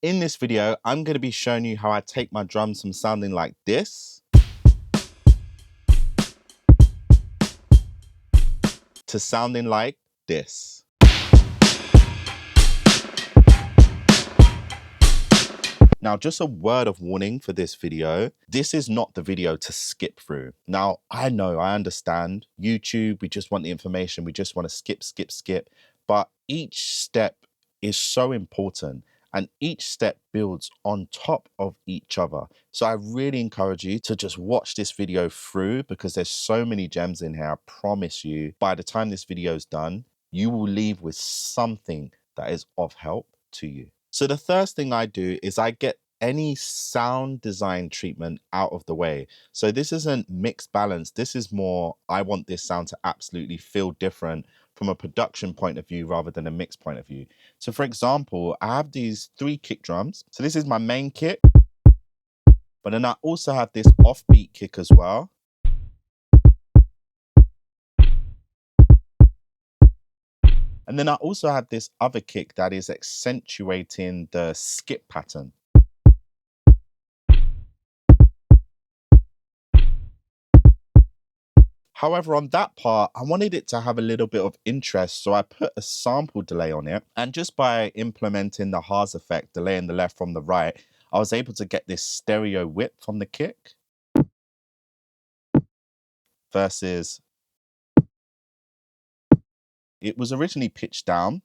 In this video, I'm going to be showing you how I take my drums from sounding like this to sounding like this. Now, just a word of warning for this video. This is not the video to skip through. Now, I understand YouTube, we just want the information. We just want to skip. But each step is so important and each step builds on top of each other. So I really encourage you to just watch this video through because there's so many gems in here. I promise you, by the time this video is done, you will leave with something that is of help to you. So the first thing I do is I get any sound design treatment out of the way. So this isn't mixed balance. This is more, I want this sound to absolutely feel different from a production point of view rather than a mix point of view. So for example, I have these 3 kick drums. So this is my main kick, but then I also have this offbeat kick as well. And then I also have this other kick that is accentuating the skip pattern. However, on that part, I wanted it to have a little bit of interest, so I put a sample delay on it. And just by implementing the Haas effect, delaying the left from the right, I was able to get this stereo whip from the kick versus it was originally pitched down,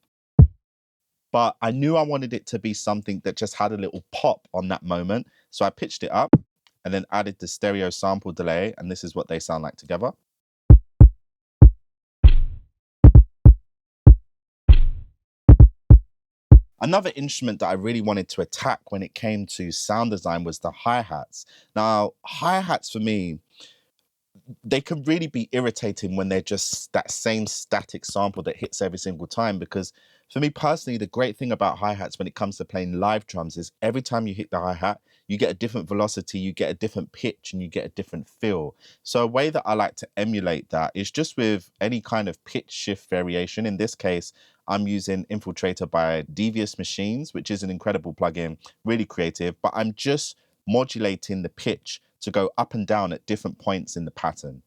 but I knew I wanted it to be something that just had a little pop on that moment. So I pitched it up and then added the stereo sample delay, and this is what they sound like together. Another instrument that I really wanted to attack when it came to sound design was the hi-hats. Now, hi-hats for me, they can really be irritating when they're just that same static sample that hits every single time, because for me personally, the great thing about hi-hats when it comes to playing live drums is every time you hit the hi-hat, you get a different velocity, you get a different pitch, and you get a different feel. So a way that I like to emulate that is just with any kind of pitch shift variation. In this case, I'm using Infiltrator by Devious Machines, which is an incredible plugin, really creative, but I'm just modulating the pitch to go up and down at different points in the pattern.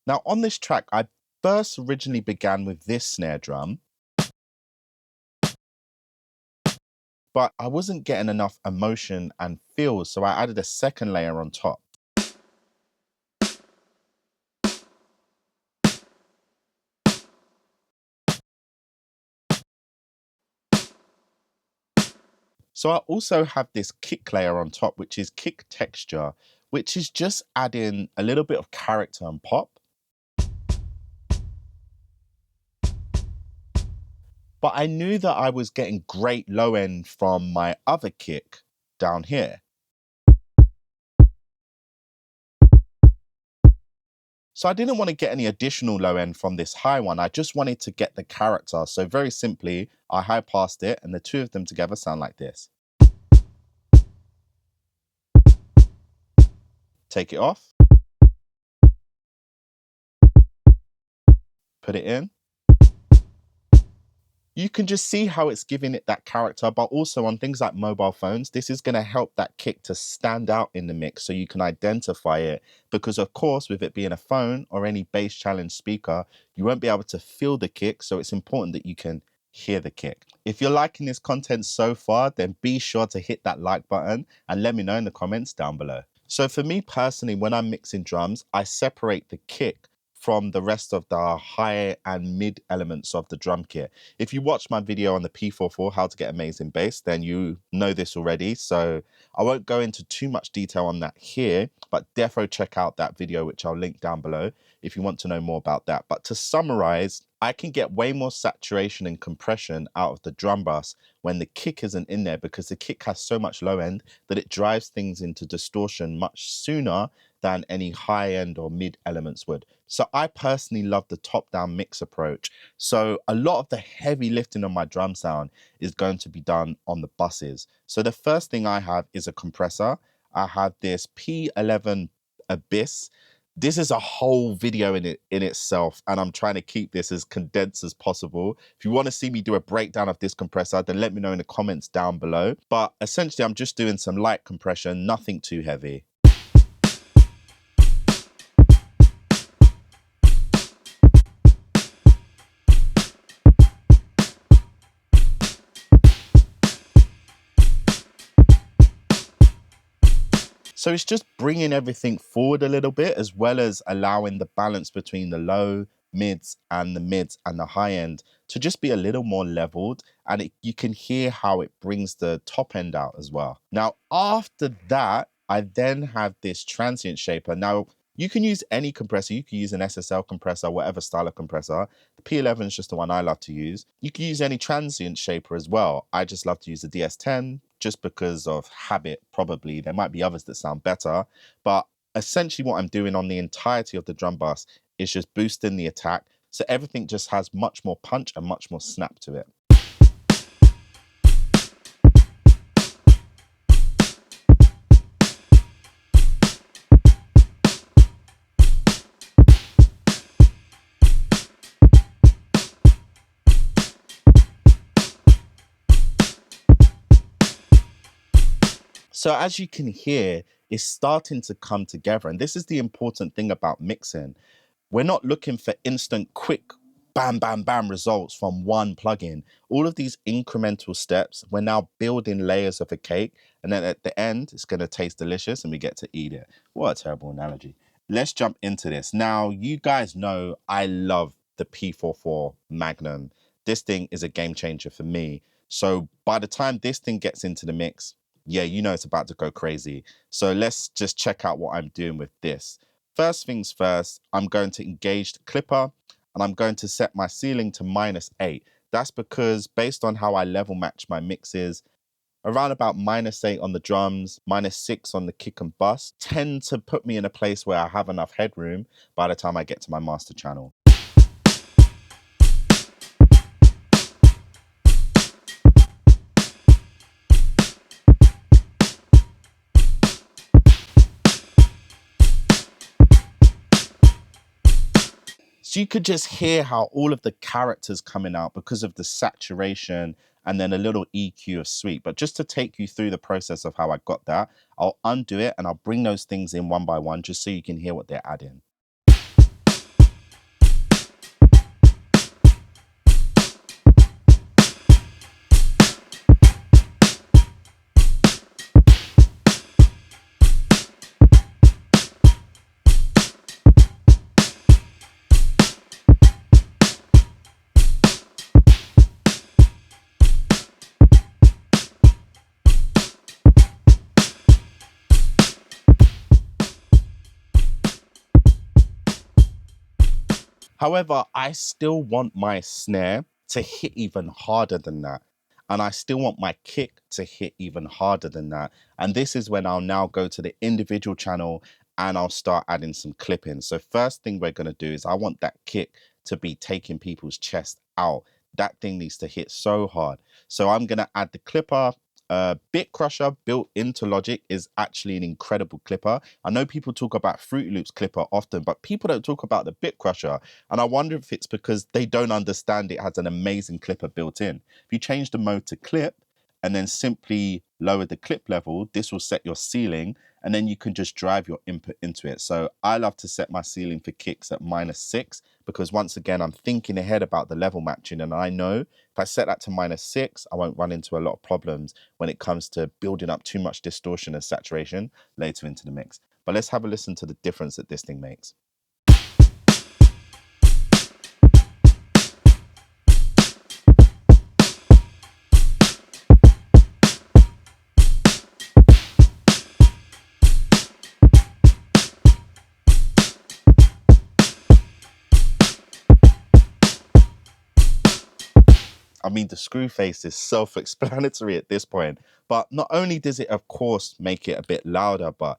Now on this track, I first originally began with this snare drum, but I wasn't getting enough emotion and feel, so I added a second layer on top. So I also have this kick layer on top, which is kick texture, which is just adding a little bit of character and pop. But I knew that I was getting great low end from my other kick down here. So I didn't want to get any additional low end from this high one. I just wanted to get the character. So very simply, I high passed it and the two of them together sound like this. Take it off. Put it in. You can just see how it's giving it that character, but also on things like mobile phones, this is going to help that kick to stand out in the mix so you can identify it. Because of course, with it being a phone or any bass challenge speaker, you won't be able to feel the kick. So it's important that you can hear the kick. If you're liking this content so far, then be sure to hit that like button and let me know in the comments down below. So for me personally, when I'm mixing drums, I separate the kick from the rest of the high and mid elements of the drum kit. If you watch my video on the P44, how to get amazing bass, then you know this already. So I won't go into too much detail on that here, but defo check out that video, which I'll link down below if you want to know more about that. But to summarize, I can get way more saturation and compression out of the drum bus when the kick isn't in there, because the kick has so much low end that it drives things into distortion much sooner than any high end or mid elements would. So I personally love the top down mix approach. So a lot of the heavy lifting on my drum sound is going to be done on the buses. So the first thing I have is a compressor. I have this P11 Abyss. This is a whole video in itself, and I'm trying to keep this as condensed as possible. If you want to see me do a breakdown of this compressor, then let me know in the comments down below. But essentially, I'm just doing some light compression, nothing too heavy. So it's just bringing everything forward a little bit, as well as allowing the balance between the low, mids and the high end to just be a little more leveled. And you can hear how it brings the top end out as well. Now, after that, I then have this transient shaper. Now, you can use any compressor. You can use an SSL compressor, whatever style of compressor. The P11 is just the one I love to use. You can use any transient shaper as well. I just love to use the DS10 just because of habit, probably. There might be others that sound better, but essentially what I'm doing on the entirety of the drum bus is just boosting the attack. So everything just has much more punch and much more snap to it. So as you can hear, it's starting to come together. And this is the important thing about mixing. We're not looking for instant, quick, bam, bam, bam results from one plugin. All of these incremental steps, we're now building layers of a cake. And then at the end, it's going to taste delicious and we get to eat it. What a terrible analogy. Let's jump into this. Now, you guys know I love the P44 Magnum. This thing is a game changer for me. So by the time this thing gets into the mix, yeah, you know it's about to go crazy. So let's just check out what I'm doing with this. First things first, I'm going to engage the clipper and I'm going to set my ceiling to -8. That's because based on how I level match my mixes, around about -8 on the drums, -6 on the kick and bus, tend to put me in a place where I have enough headroom by the time I get to my master channel. So you could just hear how all of the characters coming out because of the saturation and then a little EQ of sweep. But just to take you through the process of how I got that, I'll undo it and I'll bring those things in one by one just so you can hear what they're adding. However, I still want my snare to hit even harder than that. And I still want my kick to hit even harder than that. And this is when I'll now go to the individual channel and I'll start adding some clipping. So first thing we're going to do is I want that kick to be taking people's chest out. That thing needs to hit so hard. So I'm going to add the clipper. Bit Crusher built into Logic is actually an incredible clipper. I know people talk about Fruity Loops clipper often, but people don't talk about the Bit Crusher. And I wonder if it's because they don't understand it has an amazing clipper built in. If you change the mode to clip and then simply lower the clip level, this will set your ceiling and then you can just drive your input into it. So I love to set my ceiling for kicks at -6 because once again, I'm thinking ahead about the level matching and I know if I set that to -6, I won't run into a lot of problems when it comes to building up too much distortion and saturation later into the mix. But let's have a listen to the difference that this thing makes. I mean, the screw face is self-explanatory at this point, but not only does it, of course, make it a bit louder, but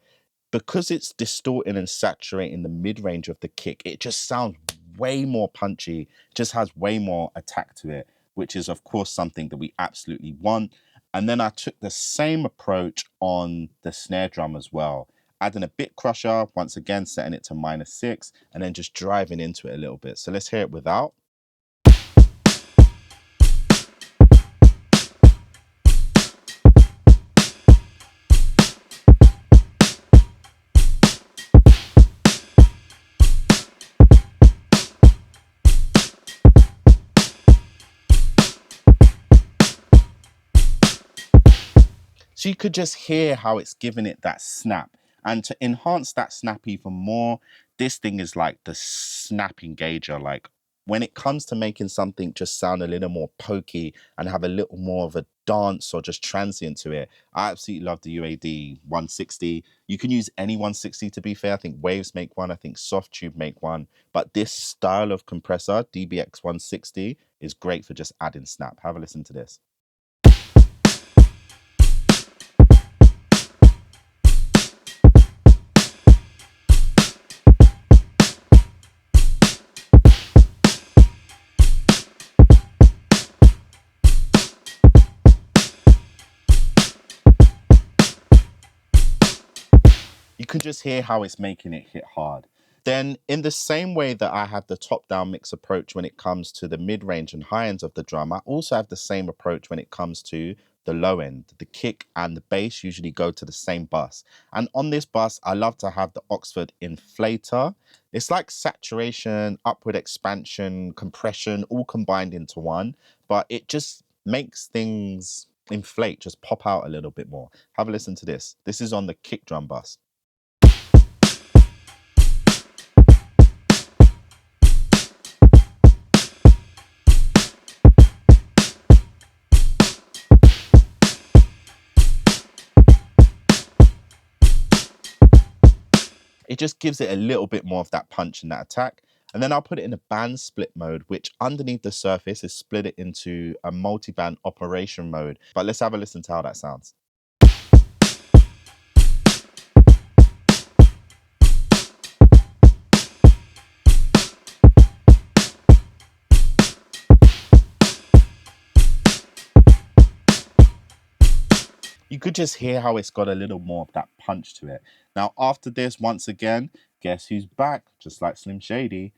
because it's distorting and saturating the mid-range of the kick, it just sounds way more punchy, just has way more attack to it, which is, of course, something that we absolutely want. And then I took the same approach on the snare drum as well. adding a bit crusher, once again, setting it to -6, and then just driving into it a little bit. So let's hear it without. So you could just hear how it's giving it that snap. And to enhance that snap even more, this thing is like the snap engager. Like when it comes to making something just sound a little more pokey and have a little more of a dance or just transient to it, I absolutely love the UAD 160. You can use any 160 to be fair. I think Waves make one, I think Softtube make one. But this style of compressor, DBX 160, is great for just adding snap. Have a listen to this. You can just hear how it's making it hit hard. Then in the same way that I have the top-down mix approach when it comes to the mid-range and high ends of the drum, I also have the same approach when it comes to the low end. The kick and the bass usually go to the same bus. And on this bus, I love to have the Oxford inflator. It's like saturation, upward expansion, compression, all combined into one, but it just makes things inflate, just pop out a little bit more. Have a listen to this. This is on the kick drum bus. It just gives it a little bit more of that punch and that attack. And then I'll put it in a band split mode, which underneath the surface is split it into a multi-band operation mode. But let's have a listen to how that sounds. You could just hear how it's got a little more of that punch to it. Now, after this, once again, guess who's back? Just like Slim Shady,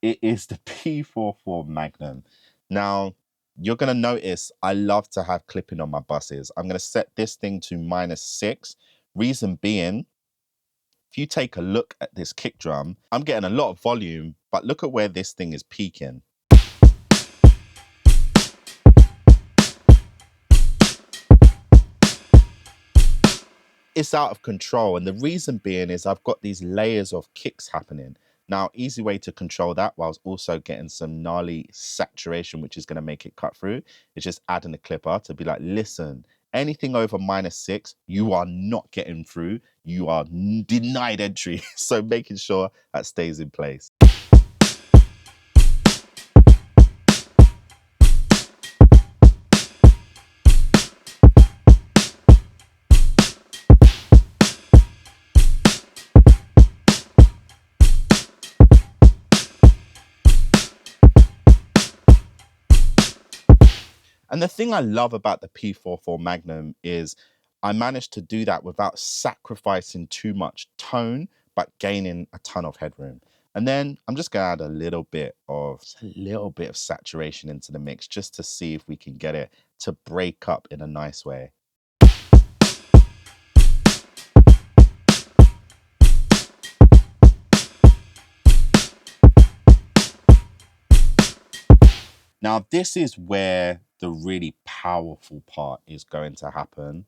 it is the P11 Magnum. Now, you're going to notice I love to have clipping on my buses. I'm going to set this thing to -6. Reason being, if you take a look at this kick drum, I'm getting a lot of volume, but look at where this thing is peaking. It's out of control. And the reason being is I've got these layers of kicks happening. Now, easy way to control that whilst also getting some gnarly saturation, which is going to make it cut through, is just adding a clipper to be like, listen, anything over -6, you are not getting through. You are denied entry. So making sure that stays in place. And the thing I love about the P11 Magnum is I managed to do that without sacrificing too much tone, but gaining a ton of headroom. And then I'm just gonna add a little bit of saturation into the mix just to see if we can get it to break up in a nice way. Now, this is where the really powerful part is going to happen.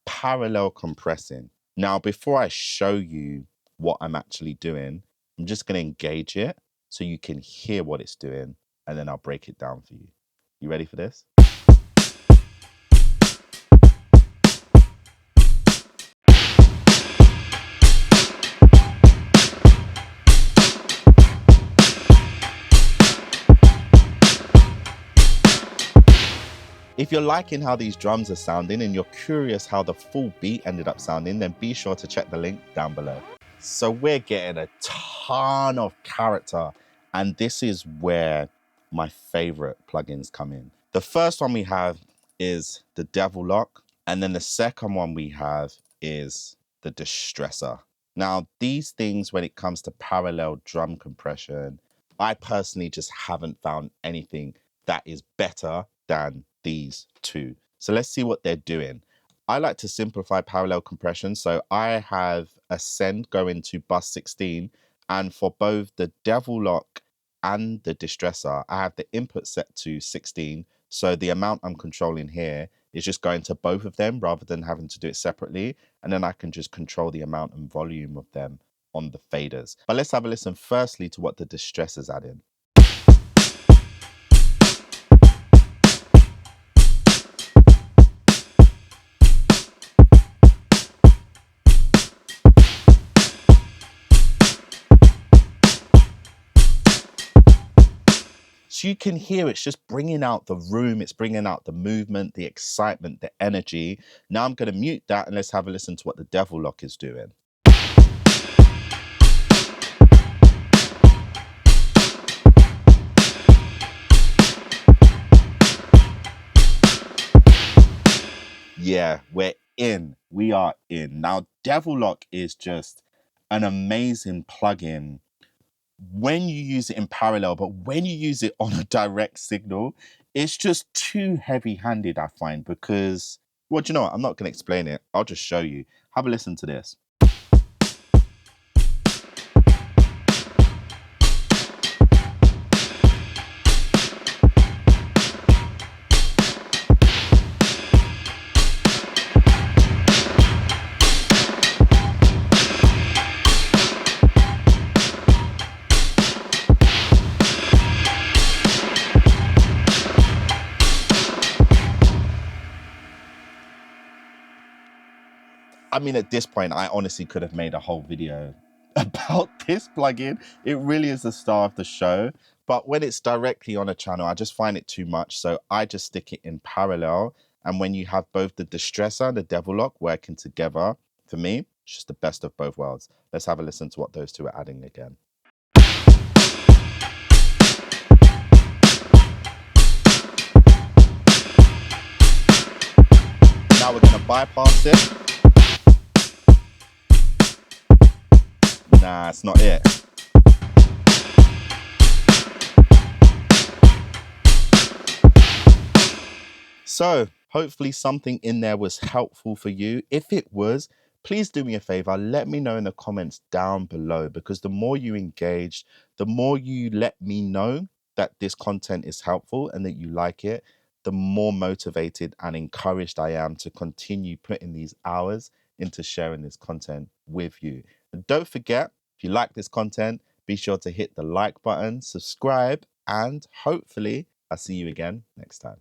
Parallel compressing. Now, before I show you what I'm actually doing, I'm just going to engage it so you can hear what it's doing, and then I'll break it down for you. You ready for this? If you're liking how these drums are sounding and you're curious how the full beat ended up sounding, then be sure to check the link down below. So we're getting a ton of character, and this is where my favorite plugins come in. The first one we have is the Devil Lock, and then the second one we have is the Distressor. Now, these things, when it comes to parallel drum compression, I personally just haven't found anything that is better than these two. So let's see what they're doing. I like to simplify parallel compression. So I have a send going to bus 16. And for both the Devil Lock and the Distressor, I have the input set to 16. So the amount I'm controlling here is just going to both of them rather than having to do it separately. And then I can just control the amount and volume of them on the faders. But let's have a listen firstly to what the Distressor's adding. So you can hear it's just bringing out the room, it's bringing out the movement, the excitement, the energy. Now I'm going to mute that and let's have a listen to what the Devil Lock is doing. Yeah, we're in. We are in. Now, Devil Lock is just an amazing plugin when you use it in parallel, but when you use it on a direct signal, it's just too heavy-handed, I find, because, well, do you know what? I'm not going to explain it. I'll just show you. Have a listen to this. I mean, at this point, I honestly could have made a whole video about this plugin. It really is the star of the show. But when it's directly on a channel, I just find it too much. So I just stick it in parallel. And when you have both the Distressor and the Devil Lock working together, for me, it's just the best of both worlds. Let's have a listen to what those two are adding again. Now we're going to bypass it. Nah, it's not it. So hopefully something in there was helpful for you. If it was, please do me a favor. Let me know in the comments down below, because the more you engage, the more you let me know that this content is helpful and that you like it, the more motivated and encouraged I am to continue putting these hours into sharing this content with you. And don't forget, if you like this content, be sure to hit the like button, subscribe, and hopefully I'll see you again next time.